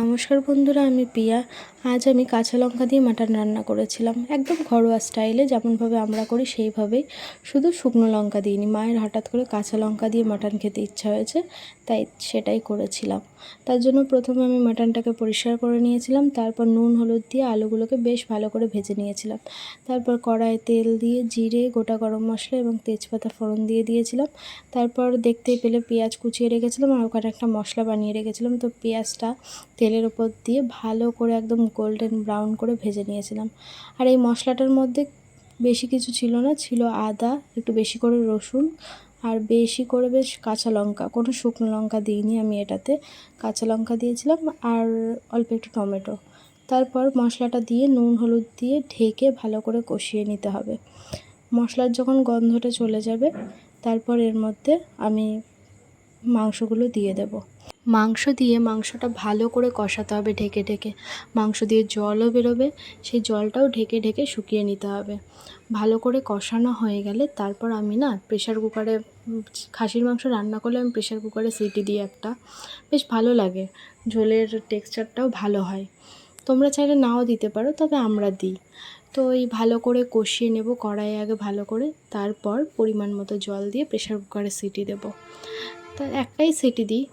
নমস্কার বন্ধুরা, আমি পিয়া। আজ আমি কাঁচা লঙ্কা দিয়ে মাটন রান্না করেছিলাম, একদম ঘরোয়া স্টাইলে, যেমনভাবে আমরা করি সেইভাবেই, শুধু শুকনো লঙ্কা দিইনি। মায়ের হঠাৎ করে কাঁচা লঙ্কা দিয়ে মাটন খেতে ইচ্ছা হয়েছে, তাই সেটাই করেছিলাম। তার জন্য প্রথমে আমি মাটনটাকে পরিষ্কার করে নিয়েছিলাম, তারপর নুন হলুদ দিয়ে আলুগুলোকে বেশ ভালো করে ভেজে নিয়েছিলাম। তারপর কড়াইয়ে তেল দিয়ে জিরে, গোটা গরম মশলা এবং তেজপাতা ফোড়ন দিয়ে দিয়েছিলাম। তারপর দেখতেই পেলে পেঁয়াজ কুচিয়ে রেখেছিলাম আর ওখানে একটা মশলা বানিয়ে রেখেছিলাম। তো পেঁয়াজটা তেলের উপর দিয়ে ভালো করে একদম গোল্ডেন ব্রাউন করে ভেজে নিয়েছিলাম। আর এই মশলাটার মধ্যে বেশি কিছু ছিল না, ছিল আদা, একটু বেশি করে রসুন আর বেশি করে বেশ কাঁচা লঙ্কা। কোনো শুকনো লঙ্কা দিইনি আমি এটাতে, কাঁচা লঙ্কা দিয়েছিলাম আর অল্প একটু টমেটো। তারপর মশলাটা দিয়ে নুন হলুদ দিয়ে ঢেকে ভালো করে কষিয়ে নিতে হবে। মশলার যখন গন্ধটা চলে যাবে, তারপর এর মধ্যে আমি মাংসগুলো দিয়ে দেব। মাংস দিয়ে মাংসটা ভালো করে কষাতে হবে ঢেকে ঢেকে। মাংস দিয়ে জলও বেরোবে, সেই জলটাও ঢেকে ঢেকে শুকিয়ে নিতে হবে। ভালো করে কষানো হয়ে গেলে তারপর আমি প্রেশার কুকারে, খাসির মাংস রান্না করলে আমি প্রেশার কুকারে সিটি দিই একটা, বেশ ভালো লাগে, ঝোলের টেক্সচারটাও ভালো হয়। তোমরা চাইলে নাও দিতে পারো, তবে আমরা দিই। তো এই ভালো করে কষিয়ে নেব কড়াইয়ে আগে ভালো করে, তারপর পরিমাণ মতো জল দিয়ে প্রেশার কুকারে সিটি দেব। তার একটাই সিটি দিই,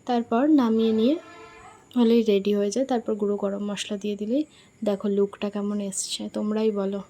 তারপর নামিয়ে নিয়ে হলেই রেডি হয়ে যায়। তারপর গুঁড়ো গরম মশলা দিয়ে দিলেই দেখো লুকটা কেমন এসছে, তোমরাই বলো।